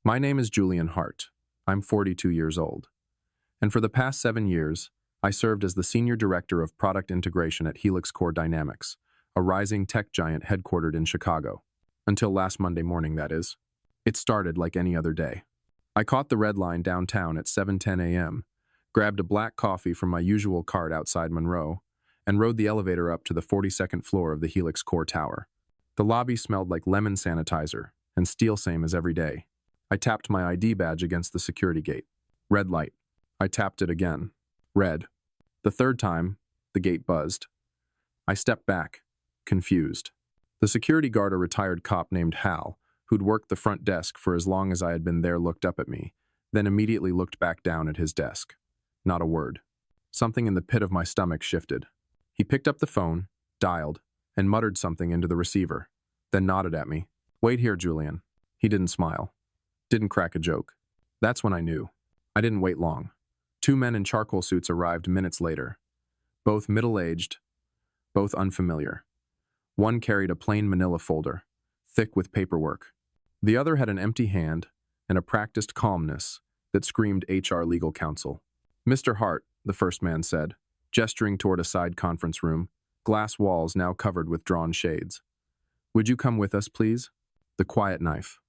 My name is Julian Hart. I'm 42 years old. And for the past 7 years, I served as the Senior Director of Product Integration at Helix Core Dynamics, a rising tech giant headquartered in Chicago. Until last Monday morning, that is. It started like any other day. I caught the red line downtown at 7:10 a.m., grabbed a black coffee from my usual cart outside Monroe, and rode the elevator up to the 42nd floor of the Helix Core Tower. The lobby smelled like lemon sanitizer, and steel same as every day. I tapped my ID badge against the security gate. Red light. I tapped it again. Red. The third time, the gate buzzed. I stepped back, confused. The security guard, a retired cop named Hal, who'd worked the front desk for as long as I had been there, looked up at me, then immediately looked back down at his desk. Not a word. Something in the pit of my stomach shifted. He picked up the phone, dialed, and muttered something into the receiver, then nodded at me. "Wait here, Julian." He didn't smile. Didn't crack a joke. That's when I knew. I didn't wait long. 2 men in charcoal suits arrived minutes later. Both middle-aged, both unfamiliar. One carried a plain manila folder, thick with paperwork. The other had an empty hand and a practiced calmness that screamed HR legal counsel. "Mr. Hart," the first man said, gesturing toward a side conference room, glass walls now covered with drawn shades. "Would you come with us, please?" The quiet knife.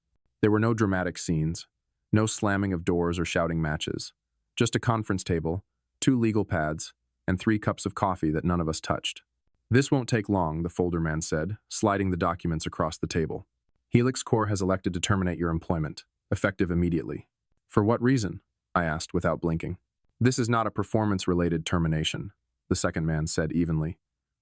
There were no dramatic scenes, no slamming of doors or shouting matches. Just a conference table, 2 legal pads, and 3 cups of coffee that none of us touched. "This won't take long," the folder man said, sliding the documents across the table. "Helix Core has elected to terminate your employment, effective immediately." "For what reason?" I asked without blinking. "This is not a performance-related termination," the second man said evenly.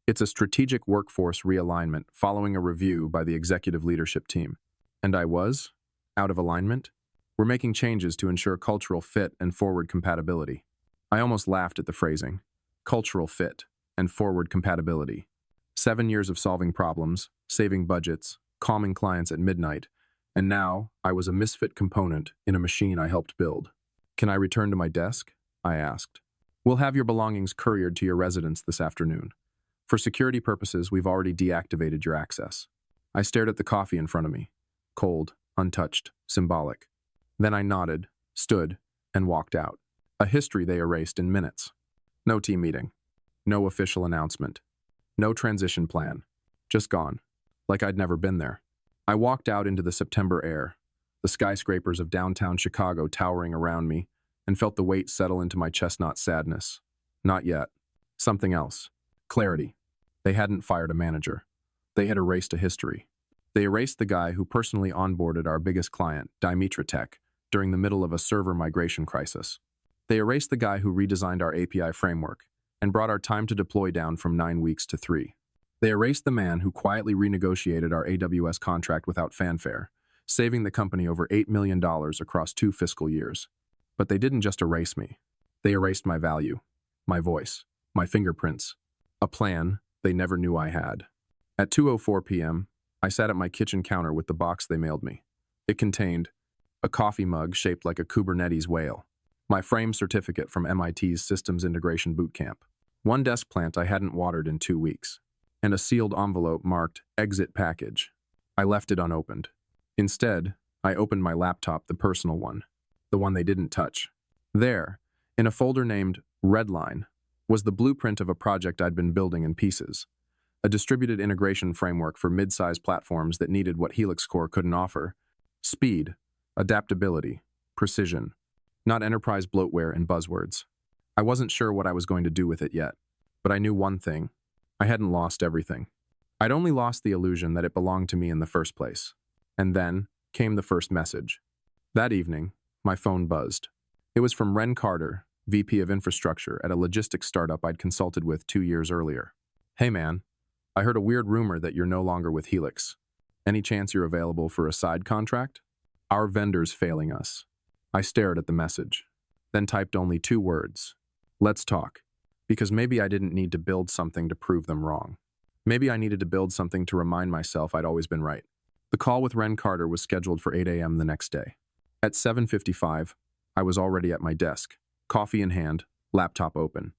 "It's a strategic workforce realignment following a review by the executive leadership team." And I was? Out of alignment? "We're making changes to ensure cultural fit and forward compatibility." I almost laughed at the phrasing. Cultural fit and forward compatibility. 7 years of solving problems, saving budgets, calming clients at midnight, and now I was a misfit component in a machine I helped build. "Can I return to my desk?" I asked. "We'll have your belongings couriered to your residence this afternoon. For security purposes, we've already deactivated your access." I stared at the coffee in front of me. Cold, untouched, symbolic. Then I nodded, stood, and walked out. A history they erased in minutes. No team meeting. No official announcement. No transition plan. Just gone. Like I'd never been there. I walked out into the September air, the skyscrapers of downtown Chicago towering around me, and felt the weight settle into my chestnut sadness. Not yet. Something else. Clarity. They hadn't fired a manager. They had erased a history. They erased the guy who personally onboarded our biggest client, Dimitra Tech, during the middle of a server migration crisis. They erased the guy who redesigned our API framework and brought our time to deploy down from 9 weeks to 3. They erased the man who quietly renegotiated our AWS contract without fanfare, saving the company over $8 million across 2 fiscal years. But they didn't just erase me. They erased my value, my voice, my fingerprints, a plan they never knew I had. At 2:04 p.m., I sat at my kitchen counter with the box they mailed me. It contained a coffee mug shaped like a Kubernetes whale, my framed certificate from MIT's Systems Integration Bootcamp, 1 desk plant I hadn't watered in 2 weeks, and a sealed envelope marked Exit Package. I left it unopened. Instead, I opened my laptop, the personal one, the one they didn't touch. There, in a folder named Redline, was the blueprint of a project I'd been building in pieces. A distributed integration framework for mid-size platforms that needed what Helix Core couldn't offer: speed, adaptability, precision, not enterprise bloatware and buzzwords. I wasn't sure what I was going to do with it yet, but I knew one thing. I hadn't lost everything. I'd only lost the illusion that it belonged to me in the first place. And then came the first message. That evening, my phone buzzed. It was from Ren Carter, VP of Infrastructure at a logistics startup I'd consulted with 2 years earlier. "Hey man, I heard a weird rumor that you're no longer with Helix. Any chance you're available for a side contract? Our vendor's failing us." I stared at the message, then typed only 2 words. "Let's talk." Because maybe I didn't need to build something to prove them wrong. Maybe I needed to build something to remind myself I'd always been right. The call with Ren Carter was scheduled for 8 a.m. the next day. At 7:55, I was already at my desk, coffee in hand, laptop open.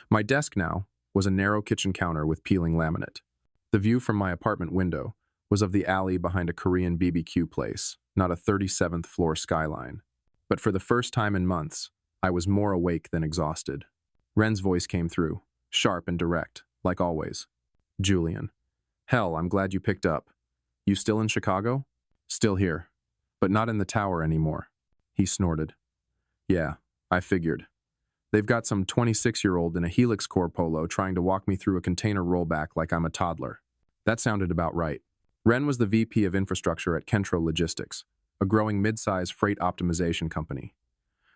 My desk now was a narrow kitchen counter with peeling laminate. The view from my apartment window was of the alley behind a Korean BBQ place, not a 37th floor skyline. But for the first time in months, I was more awake than exhausted. Ren's voice came through, sharp and direct, like always. Julian. Hell, I'm glad you picked up. You still in Chicago? Still here, but not in the tower anymore. He snorted. Yeah, I figured. They've got some 26-year-old in a Helix Core polo trying to walk me through a container rollback like I'm a toddler. That sounded about right. Ren was the VP of infrastructure at Kentro Logistics, a growing mid-size freight optimization company.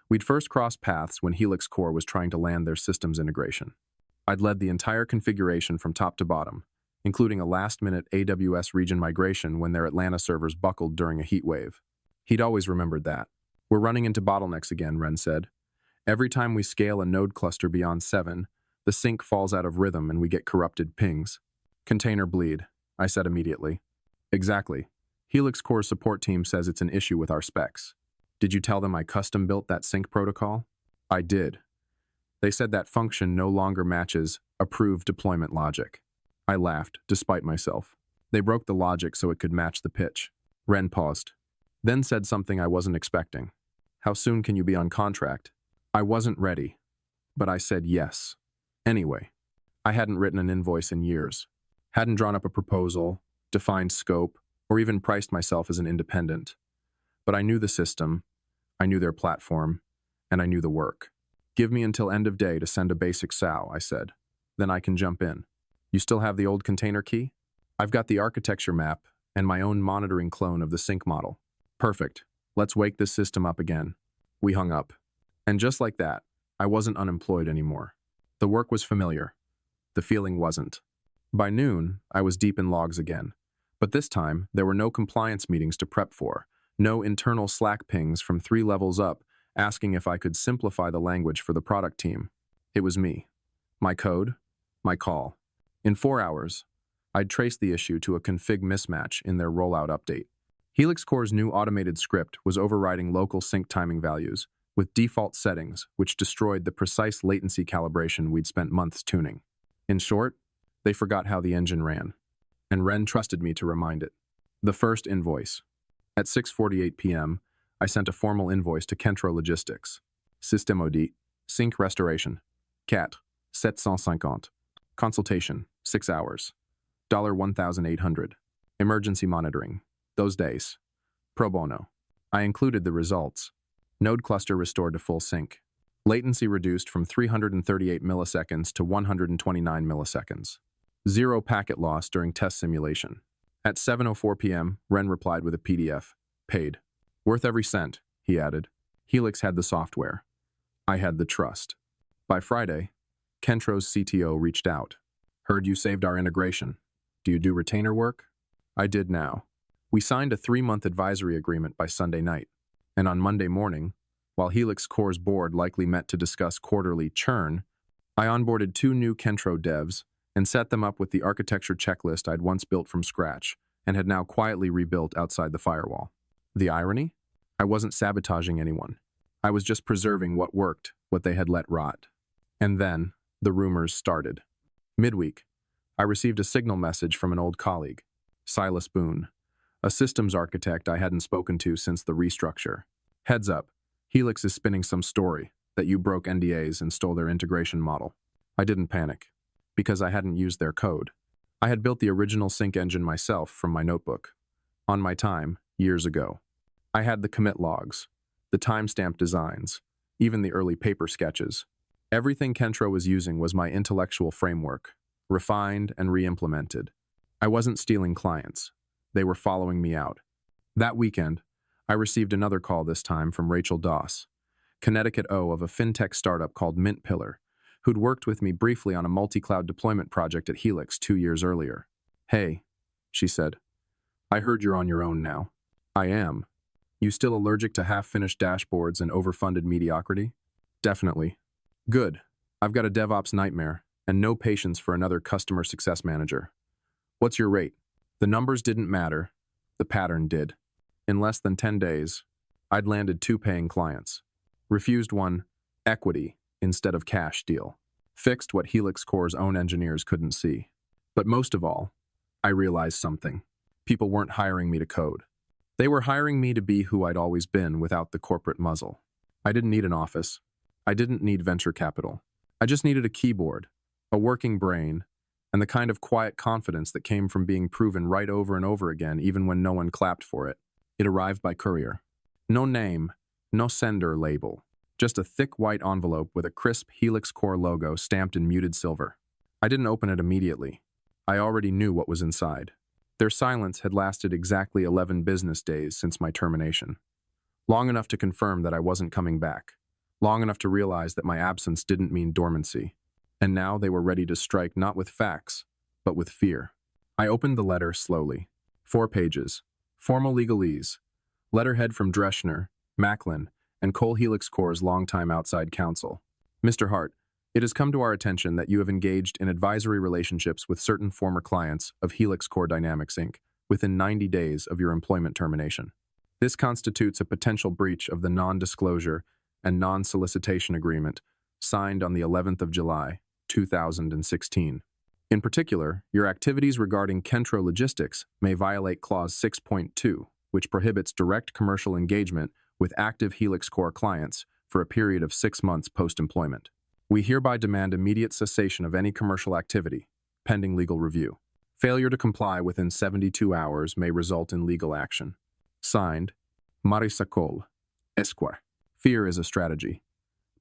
We'd first crossed paths when Helix Core was trying to land their systems integration. I'd led the entire configuration from top to bottom, including a last-minute AWS region migration when their Atlanta servers buckled during a heat wave. He'd always remembered that. We're running into bottlenecks again, Ren said. Every time we scale a node cluster beyond 7, the sync falls out of rhythm and we get corrupted pings. Container bleed, I said immediately. Exactly. Helix Core's support team says it's an issue with our specs. Did you tell them I custom-built that sync protocol? I did. They said that function no longer matches approved deployment logic. I laughed, despite myself. They broke the logic so it could match the pitch. Ren paused, then said something I wasn't expecting. How soon can you be on contract? I wasn't ready, but I said yes. Anyway, I hadn't written an invoice in years, hadn't drawn up a proposal, defined scope, or even priced myself as an independent. But I knew the system, I knew their platform, and I knew the work. Give me until end of day to send a basic SOW, I said. Then I can jump in. You still have the old container key? I've got the architecture map and my own monitoring clone of the sync model. Perfect. Let's wake this system up again. We hung up. And just like that, I wasn't unemployed anymore. The work was familiar. The feeling wasn't. By noon, I was deep in logs again. But this time, there were no compliance meetings to prep for, no internal Slack pings from 3 levels up asking if I could simplify the language for the product team. It was me. My code. My call. In 4 hours, I'd traced the issue to a config mismatch in their rollout update. Helix Core's new automated script was overriding local sync timing values with default settings, which destroyed the precise latency calibration we'd spent months tuning. In short, they forgot how the engine ran, and Ren trusted me to remind it. The first invoice. At 6:48 p.m., I sent a formal invoice to Kentro Logistics. System audit, sync restoration, CAT, 750. Consultation, 6 hours, $1,800. Emergency monitoring, those days. Pro bono. I included the results. Node cluster restored to full sync. Latency reduced from 338 milliseconds to 129 milliseconds. 0 packet loss during test simulation. At 7:04 p.m., Ren replied with a PDF. Paid. Worth every cent, he added. Helix had the software. I had the trust. By Friday, Kentro's CTO reached out. Heard you saved our integration. Do you do retainer work? I did now. We signed a 3-month advisory agreement by Sunday night. And on Monday morning, while Helix Core's board likely met to discuss quarterly churn, I onboarded 2 new Kentro devs and set them up with the architecture checklist I'd once built from scratch and had now quietly rebuilt outside the firewall. The irony? I wasn't sabotaging anyone. I was just preserving what worked, what they had let rot. And then, the rumors started. Midweek, I received a signal message from an old colleague, Silas Boone, a systems architect I hadn't spoken to since the restructure. Heads up, Helix is spinning some story that you broke NDAs and stole their integration model. I didn't panic, because I hadn't used their code. I had built the original sync engine myself from my notebook, on my time, years ago. I had the commit logs, the timestamp designs, even the early paper sketches. Everything Kentro was using was my intellectual framework, refined and re-implemented. I wasn't stealing clients. They were following me out. That weekend, I received another call this time from Rachel Doss, Connecticut O of a fintech startup called Mint Pillar, who'd worked with me briefly on a multi-cloud deployment project at Helix 2 years earlier. Hey, she said. I heard you're on your own now. I am. You still allergic to half-finished dashboards and overfunded mediocrity? Definitely. Good. I've got a DevOps nightmare and no patience for another customer success manager. What's your rate? The numbers didn't matter. The pattern did. In less than 10 days, I'd landed 2 paying clients. Refused one, equity instead of cash deal. Fixed what Helix Core's own engineers couldn't see. But most of all, I realized something. People weren't hiring me to code. They were hiring me to be who I'd always been without the corporate muzzle. I didn't need an office. I didn't need venture capital. I just needed a keyboard, a working brain, and the kind of quiet confidence that came from being proven right over and over again even when no one clapped for it. It arrived by courier. No name, no sender label. Just a thick white envelope with a crisp Helix Core logo stamped in muted silver. I didn't open it immediately. I already knew what was inside. Their silence had lasted exactly 11 business days since my termination. Long enough to confirm that I wasn't coming back. Long enough to realize that my absence didn't mean dormancy. And now they were ready to strike not with facts, but with fear. I opened the letter slowly. 4 pages. Formal legalese. Letterhead from Dreschner, Macklin, and Cole Helix Core's longtime outside counsel. Mr. Hart, it has come to our attention that you have engaged in advisory relationships with certain former clients of Helix Core Dynamics Inc. within 90 days of your employment termination. This constitutes a potential breach of the non-disclosure and non-solicitation agreement signed on the 11th of July, 2016. In particular, your activities regarding Kentro Logistics may violate Clause 6.2, which prohibits direct commercial engagement with active Helix Core clients for a period of 6 months post-employment. We hereby demand immediate cessation of any commercial activity, pending legal review. Failure to comply within 72 hours may result in legal action. Signed, Marisa Cole, Esquire. Fear is a strategy,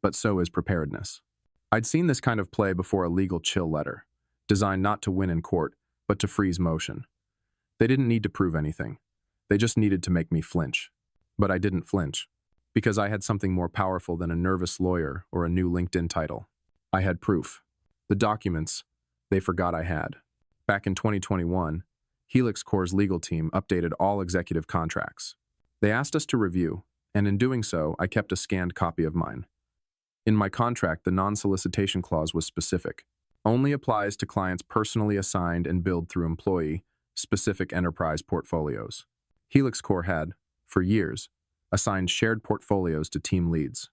but so is preparedness. I'd seen this kind of play before a legal chill letter, designed not to win in court, but to freeze motion. They didn't need to prove anything. They just needed to make me flinch. But I didn't flinch, because I had something more powerful than a nervous lawyer or a new LinkedIn title. I had proof. The documents they forgot I had. Back in 2021, Helix Core's legal team updated all executive contracts. They asked us to review, and in doing so, I kept a scanned copy of mine. In my contract, the non-solicitation clause was specific. Only applies to clients personally assigned and billed through employee-specific enterprise portfolios. Helix Core had, for years, assigned shared portfolios to team leads.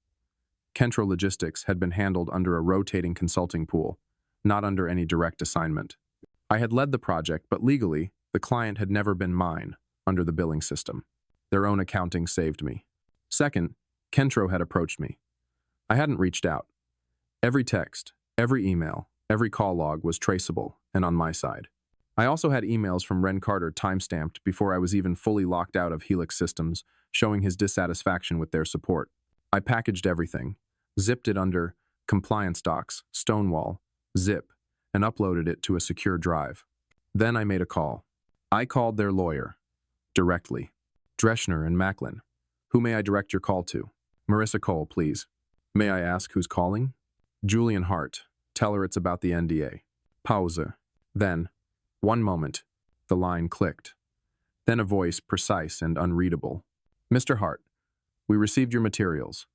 Kentro Logistics had been handled under a rotating consulting pool, not under any direct assignment. I had led the project, but legally, the client had never been mine under the billing system. Their own accounting saved me. Second, Kentro had approached me. I hadn't reached out. Every text, every email, every call log was traceable and on my side. I also had emails from Ren Carter timestamped before I was even fully locked out of Helix Systems, showing his dissatisfaction with their support. I packaged everything, zipped it under compliance docs, Stonewall, zip, and uploaded it to a secure drive. Then I made a call. I called their lawyer, directly. Dreschner and Macklin. Who may I direct your call to? Marisa Cole, please. May I ask who's calling? Julian Hart. Tell her it's about the NDA. Pause. Then, one moment, the line clicked. Then a voice precise and unreadable. Mr. Hart, we received your materials.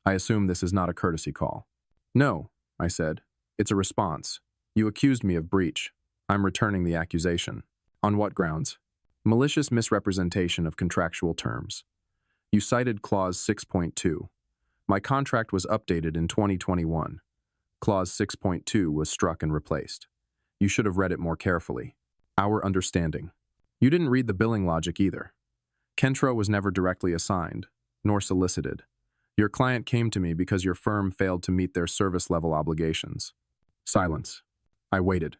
I assume this is not a courtesy call. No, I said. It's a response. You accused me of breach. I'm returning the accusation. On what grounds? Malicious misrepresentation of contractual terms. You cited Clause 6.2. My contract was updated in 2021. Clause 6.2 was struck and replaced. You should have read it more carefully. Our understanding. You didn't read the billing logic either. Kentro was never directly assigned, nor solicited. Your client came to me because your firm failed to meet their service level obligations. Silence. I waited.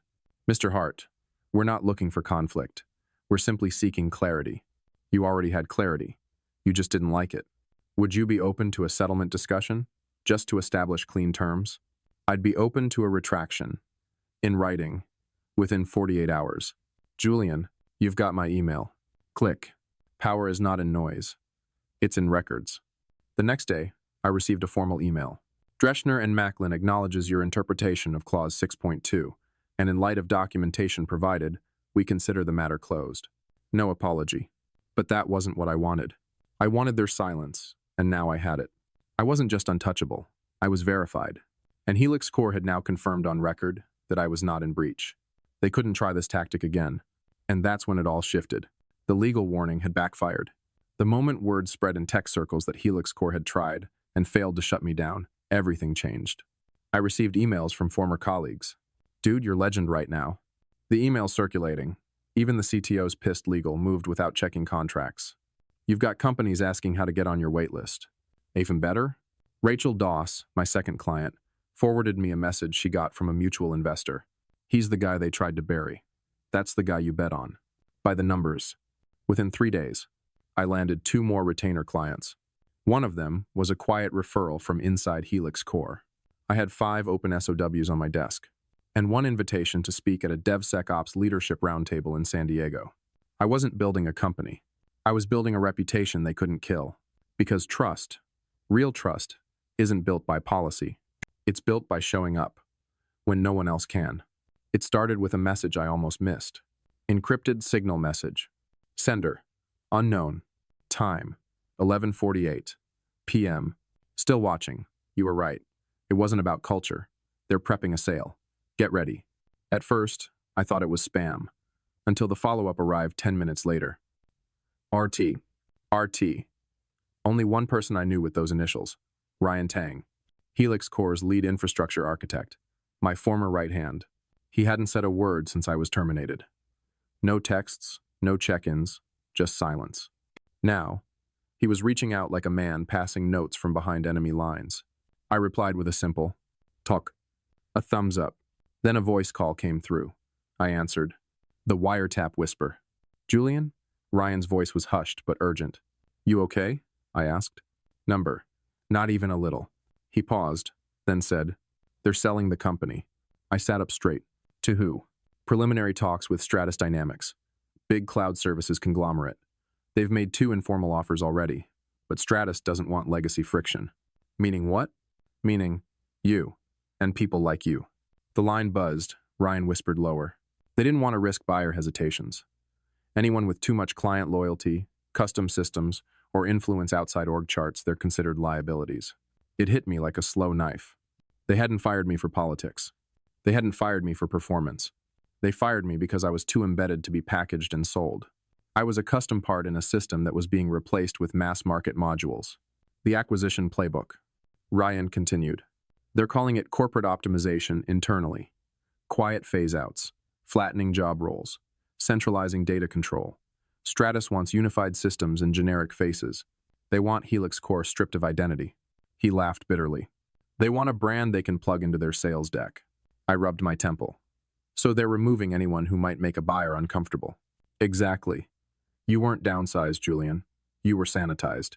Mr. Hart, we're not looking for conflict. We're simply seeking clarity. You already had clarity. You just didn't like it. Would you be open to a settlement discussion, just to establish clean terms? I'd be open to a retraction, in writing, within 48 hours. Julian, you've got my email. Click. Power is not in noise. It's in records. The next day, I received a formal email. Dreschner and Macklin acknowledges your interpretation of Clause 6.2, and in light of documentation provided, we consider the matter closed. No apology. But that wasn't what I wanted. I wanted their silence, and now I had it. I wasn't just untouchable. I was verified. And Helix Core had now confirmed on record that I was not in breach. They couldn't try this tactic again. And that's when it all shifted. The legal warning had backfired. The moment word spread in tech circles that Helix Core had tried and failed to shut me down, everything changed. I received emails from former colleagues. Dude, you're legend right now. The emails circulating. Even the CTO's pissed legal moved without checking contracts. You've got companies asking how to get on your wait list. Even better? Rachel Doss, my second client, forwarded me a message she got from a mutual investor. He's the guy they tried to bury. That's the guy you bet on. By the numbers. Within 3 days, I landed 2 more retainer clients. One of them was a quiet referral from inside Helix Core. I had 5 open SOWs on my desk, and 1 invitation to speak at a DevSecOps leadership roundtable in San Diego. I wasn't building a company. I was building a reputation they couldn't kill. Because trust, real trust, isn't built by policy. It's built by showing up when no one else can. It started with a message I almost missed. Encrypted signal message. Sender. Unknown. Time. 11:48 p.m. Still watching. You were right. It wasn't about culture. They're prepping a sale. Get ready. At first, I thought it was spam, until the follow-up arrived 10 minutes later. RT. RT. Only one person I knew with those initials. Ryan Tang. Helix Core's lead infrastructure architect. My former right hand. He hadn't said a word since I was terminated. No texts, no check-ins, just silence. Now, he was reaching out like a man passing notes from behind enemy lines. I replied with a simple, "Talk." A thumbs up. Then a voice call came through. I answered. The wiretap whisper. "Julian?" Ryan's voice was hushed but urgent. "You okay?" I asked. "Number. Not even a little." He paused, then said, "They're selling the company." I sat up straight. To who? Preliminary talks with Stratus Dynamics, big cloud services conglomerate. They've made 2 informal offers already, but Stratus doesn't want legacy friction. Meaning what? Meaning you, and people like you. The line buzzed. Ryan whispered lower. They didn't want to risk buyer hesitations. Anyone with too much client loyalty, custom systems, or influence outside org charts, they're considered liabilities. It hit me like a slow knife. They hadn't fired me for politics. They hadn't fired me for performance. They fired me because I was too embedded to be packaged and sold. I was a custom part in a system that was being replaced with mass-market modules. The acquisition playbook. Ryan continued. They're calling it corporate optimization internally. Quiet phase-outs, flattening job roles, centralizing data control. Stratus wants unified systems and generic faces. They want Helix Core stripped of identity. He laughed bitterly. They want a brand they can plug into their sales deck. I rubbed my temple. So they're removing anyone who might make a buyer uncomfortable. Exactly. You weren't downsized, Julian. You were sanitized.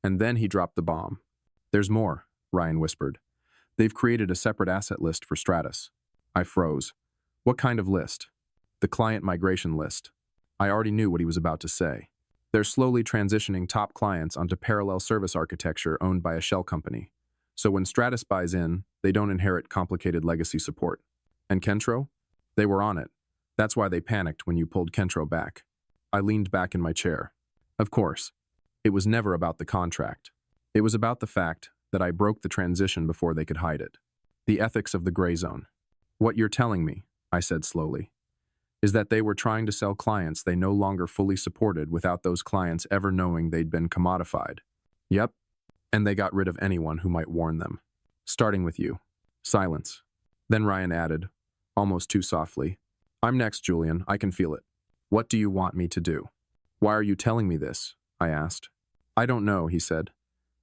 And then he dropped the bomb. There's more, Ryan whispered. They've created a separate asset list for Stratus. I froze. What kind of list? The client migration list. I already knew what he was about to say. They're slowly transitioning top clients onto parallel service architecture owned by a shell company. So when Stratus buys in, they don't inherit complicated legacy support. And Kentro? They were on it. That's why they panicked when you pulled Kentro back. I leaned back in my chair. Of course, it was never about the contract. It was about the fact that I broke the transition before they could hide it. The ethics of the gray zone. What you're telling me, I said slowly, is that they were trying to sell clients they no longer fully supported without those clients ever knowing they'd been commodified. Yep. And they got rid of anyone who might warn them. Starting with you. Silence. Then Ryan added, almost too softly, I'm next, Julian. I can feel it. What do you want me to do? Why are you telling me this? I asked. I don't know, he said.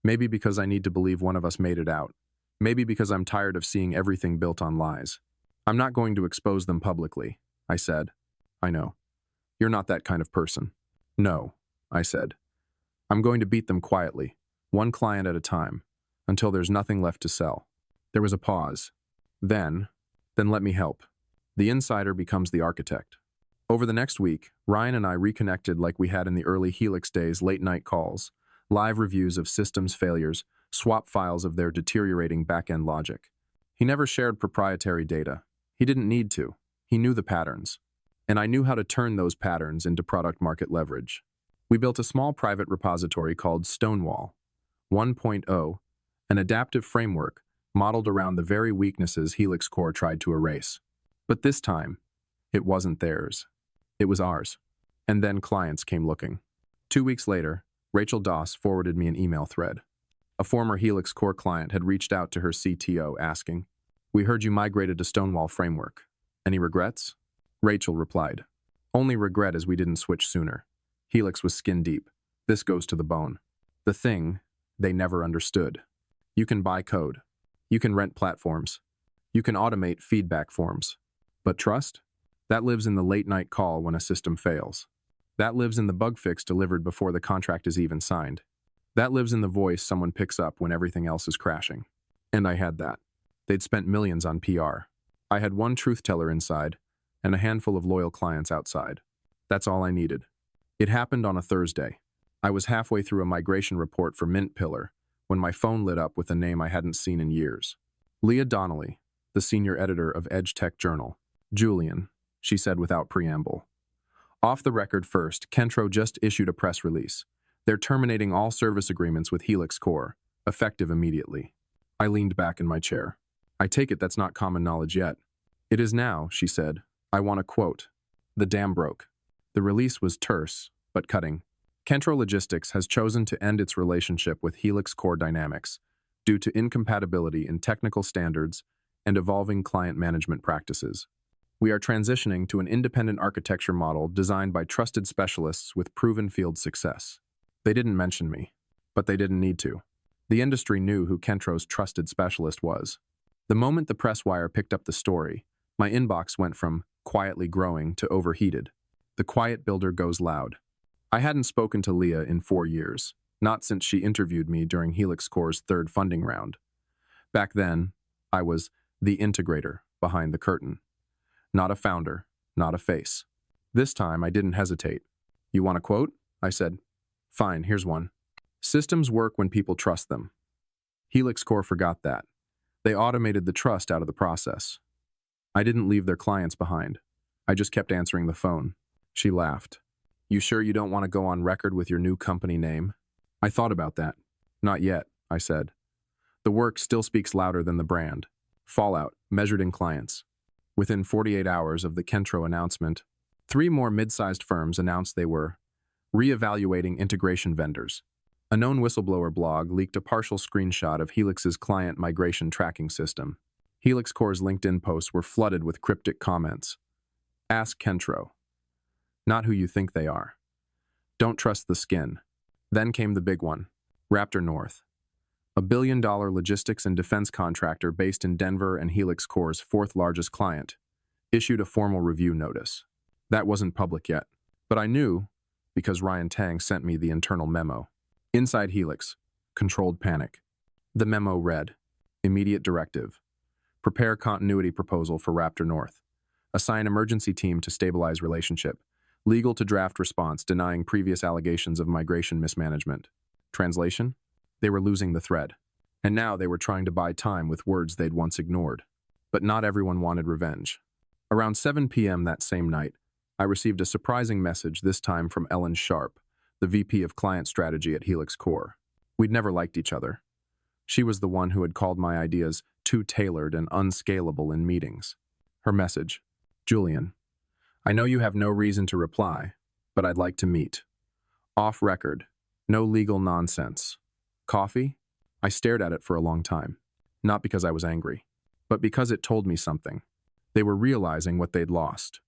Maybe because I need to believe one of us made it out. Maybe because I'm tired of seeing everything built on lies. I'm not going to expose them publicly, I said. I know. You're not that kind of person. No, I said. I'm going to beat them quietly, one client at a time, until there's nothing left to sell. There was a pause. Then let me help. The insider becomes the architect. Over the next week, Ryan and I reconnected like we had in the early Helix days, late-night calls, live reviews of systems failures, swap files of their deteriorating back-end logic. He never shared proprietary data. He didn't need to. He knew the patterns. And I knew how to turn those patterns into product-market leverage. We built a small private repository called Stonewall 1.0, an adaptive framework modeled around the very weaknesses Helix Core tried to erase. But this time, it wasn't theirs. It was ours. And then clients came looking. 2 weeks later, Rachel Doss forwarded me an email thread. A former Helix Core client had reached out to her CTO asking, "We heard you migrated to Stonewall Framework. Any regrets?" Rachel replied, "Only regret is we didn't switch sooner. Helix was skin deep. This goes to the bone. The thing they never understood. You can buy code. You can rent platforms. You can automate feedback forms. But trust? That lives in the late-night call when a system fails. That lives in the bug fix delivered before the contract is even signed. That lives in the voice someone picks up when everything else is crashing. And I had that. They'd spent millions on PR. I had one truth teller inside and a handful of loyal clients outside. That's all I needed. It happened on a Thursday. I was halfway through a migration report for Mint Pillar when my phone lit up with a name I hadn't seen in years. Leah Donnelly, the senior editor of Edge Tech Journal. Julian, she said without preamble. Off the record first, Kentro just issued a press release. They're terminating all service agreements with Helix Core, effective immediately. I leaned back in my chair. I take it that's not common knowledge yet. It is now, she said. I want to quote. The dam broke. The release was terse, but cutting. Kentro Logistics has chosen to end its relationship with Helix Core Dynamics due to incompatibility in technical standards and evolving client management practices. We are transitioning to an independent architecture model designed by trusted specialists with proven field success. They didn't mention me, but they didn't need to. The industry knew who Kentro's trusted specialist was. The moment the press wire picked up the story, my inbox went from quietly growing to overheated. The quiet builder goes loud. I hadn't spoken to Leah in 4 years, not since she interviewed me during Helix Core's third funding round. Back then, I was the integrator behind the curtain. Not a founder, not a face. This time, I didn't hesitate. You want a quote? I said. Fine, here's one. Systems work when people trust them. Helix Core forgot that. They automated the trust out of the process. I didn't leave their clients behind. I just kept answering the phone. She laughed. You sure you don't want to go on record with your new company name? I thought about that. Not yet, I said. The work still speaks louder than the brand. Fallout, measured in clients. Within 48 hours of the Kentro announcement, 3 more mid-sized firms announced they were reevaluating integration vendors. A known whistleblower blog leaked a partial screenshot of Helix's client migration tracking system. Helix Core's LinkedIn posts were flooded with cryptic comments. Ask Kentro. Not who you think they are. Don't trust the skin. Then came the big one, Raptor North. A billion-dollar logistics and defense contractor based in Denver and Helix Core's 4th largest client, issued a formal review notice. That wasn't public yet, but I knew because Ryan Tang sent me the internal memo. Inside Helix, controlled panic. The memo read, immediate directive. Prepare continuity proposal for Raptor North. Assign emergency team to stabilize relationship. Legal to draft response denying previous allegations of migration mismanagement. Translation? They were losing the thread. And now they were trying to buy time with words they'd once ignored. But not everyone wanted revenge. Around 7 p.m. that same night, I received a surprising message, this time from Ellen Sharp, the VP of Client Strategy at Helix Core. We'd never liked each other. She was the one who had called my ideas too tailored and unscalable in meetings. Her message, Julian, I know you have no reason to reply, but I'd like to meet. Off record, no legal nonsense. Coffee? I stared at it for a long time, not because I was angry, but because it told me something. They were realizing what they'd lost.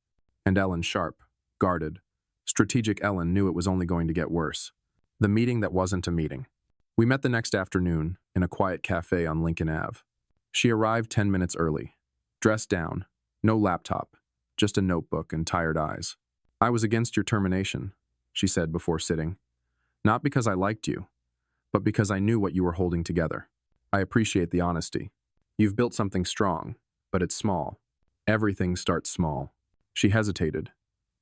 And Ellen Sharp, guarded, strategic Ellen knew it was only going to get worse. The meeting that wasn't a meeting. We met the next afternoon in a quiet cafe on Lincoln Ave. She arrived 10 minutes early, dressed down, no laptop, just a notebook and tired eyes. I was against your termination, she said before sitting. Not because I liked you, but because I knew what you were holding together. I appreciate the honesty. You've built something strong, but it's small. Everything starts small. She hesitated,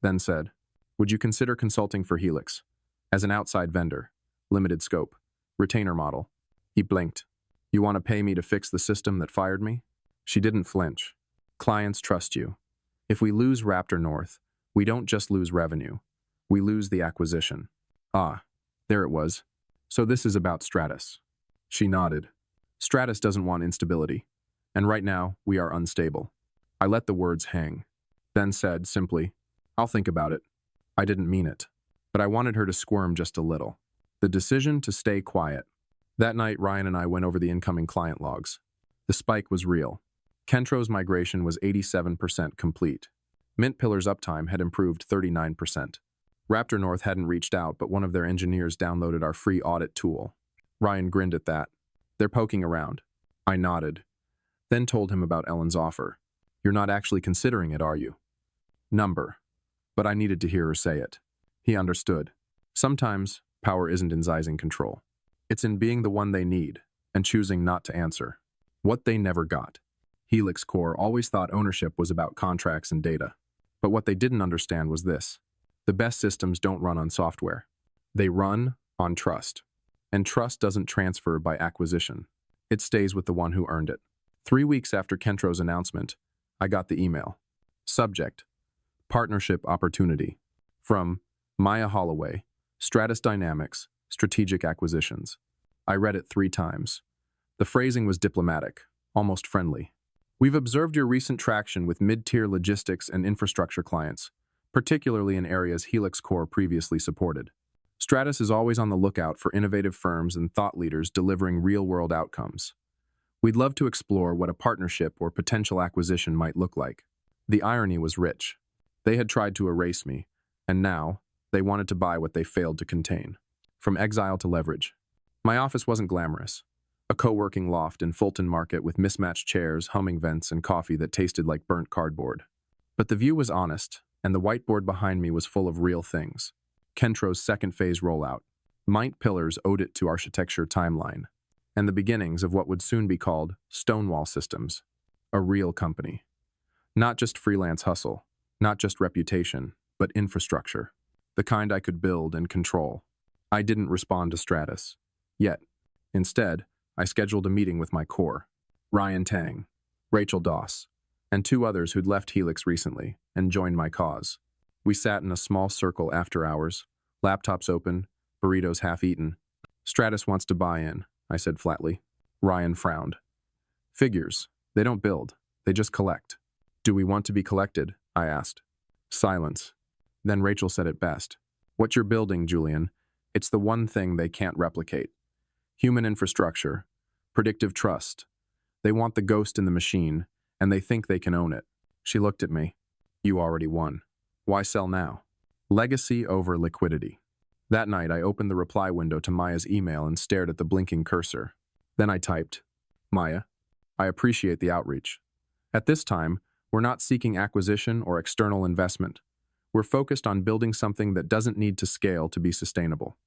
then said, would you consider consulting for Helix? As an outside vendor, limited scope, retainer model. He blinked. You want to pay me to fix the system that fired me? She didn't flinch. Clients trust you. If we lose Raptor North, we don't just lose revenue. We lose the acquisition. Ah, there it was. So this is about Stratus. She nodded. Stratus doesn't want instability. And right now, we are unstable. I let the words hang. Then said simply, I'll think about it. I didn't mean it. But I wanted her to squirm just a little. The decision to stay quiet. That night, Ryan and I went over the incoming client logs. The spike was real. Kentro's migration was 87% complete. Mint Pillar's uptime had improved 39%. Raptor North hadn't reached out, but one of their engineers downloaded our free audit tool. Ryan grinned at that. They're poking around. I nodded, then told him about Ellen's offer. You're not actually considering it, are you? Number. But I needed to hear her say it. He understood. Sometimes, power isn't in seizing control. It's in being the one they need, and choosing not to answer. What they never got. Helix Core always thought ownership was about contracts and data. But what they didn't understand was this. The best systems don't run on software. They run on trust. And trust doesn't transfer by acquisition. It stays with the one who earned it. 3 weeks after Kentro's announcement, I got the email. Subject: Partnership Opportunity. From Maya Holloway, Stratus Dynamics, Strategic Acquisitions. I read it 3 times. The phrasing was diplomatic, almost friendly. We've observed your recent traction with mid-tier logistics and infrastructure clients, particularly in areas Helix Core previously supported. Stratus is always on the lookout for innovative firms and thought leaders delivering real-world outcomes. We'd love to explore what a partnership or potential acquisition might look like. The irony was rich. They had tried to erase me, and now they wanted to buy what they failed to contain. From exile to leverage. My office wasn't glamorous. A co-working loft in Fulton Market with mismatched chairs, humming vents, and coffee that tasted like burnt cardboard. But the view was honest, and the whiteboard behind me was full of real things. Kentro's second phase rollout. Mint pillars owed it to architecture timeline. And the beginnings of what would soon be called Stonewall Systems. A real company. Not just freelance hustle, not just reputation, but infrastructure. The kind I could build and control. I didn't respond to Stratus. Yet. Instead, I scheduled a meeting with my core. Ryan Tang, Rachel Doss, and 2 others who'd left Helix recently and joined my cause. We sat in a small circle after hours, laptops open, burritos half-eaten. Stratus wants to buy in, I said flatly. Ryan frowned. Figures. They don't build. They just collect. Do we want to be collected? I asked. Silence. Then Rachel said it best. What you're building, Julian, it's the one thing they can't replicate. Human infrastructure. Predictive trust. They want the ghost in the machine, and they think they can own it. She looked at me. You already won. Why sell now? Legacy over liquidity. That night, I opened the reply window to Maya's email and stared at the blinking cursor. Then I typed, Maya, I appreciate the outreach. At this time, we're not seeking acquisition or external investment. We're focused on building something that doesn't need to scale to be sustainable.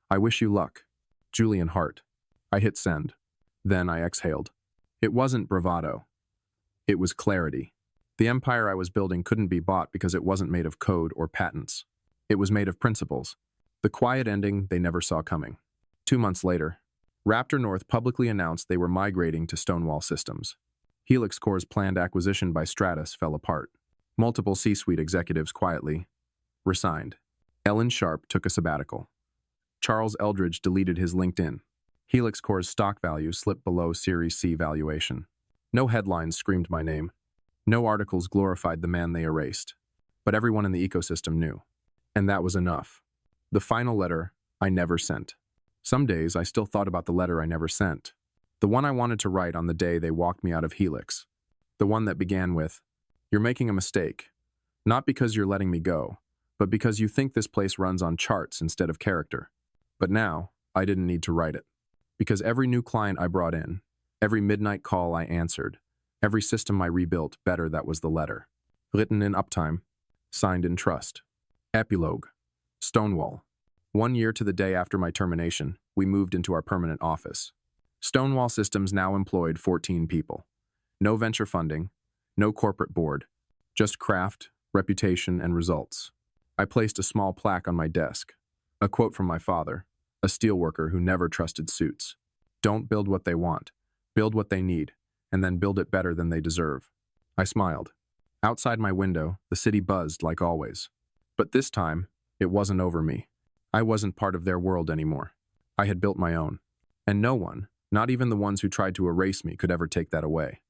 I wish you luck. Julian Hart. I hit send. Then I exhaled. It wasn't bravado. It was clarity. The empire I was building couldn't be bought because it wasn't made of code or patents. It was made of principles. The quiet ending they never saw coming. 2 months later, Raptor North publicly announced they were migrating to Stonewall Systems. Helix Core's planned acquisition by Stratus fell apart. Multiple C-suite executives quietly resigned. Ellen Sharp took a sabbatical. Charles Eldridge deleted his LinkedIn. Helix Core's stock value slipped below Series C valuation. No headlines screamed my name. No articles glorified the man they erased. But everyone in the ecosystem knew. And that was enough. The final letter I never sent. Some days I still thought about the letter I never sent. The one I wanted to write on the day they walked me out of Helix. The one that began with, "You're making a mistake. Not because you're letting me go, but because you think this place runs on charts instead of character." But now, I didn't need to write it. Because every new client I brought in, every midnight call I answered, every system I rebuilt, better that was the letter. Written in uptime, signed in trust. Epilogue. Stonewall. 1 year to the day after my termination, we moved into our permanent office. Stonewall Systems now employed 14 people. No venture funding, no corporate board, just craft, reputation, and results. I placed a small plaque on my desk, a quote from my father, a steelworker who never trusted suits. Don't build what they want, build what they need, and then build it better than they deserve. I smiled. Outside my window, the city buzzed like always. But this time, it wasn't over me. I wasn't part of their world anymore. I had built my own. And no one, not even the ones who tried to erase me, could ever take that away.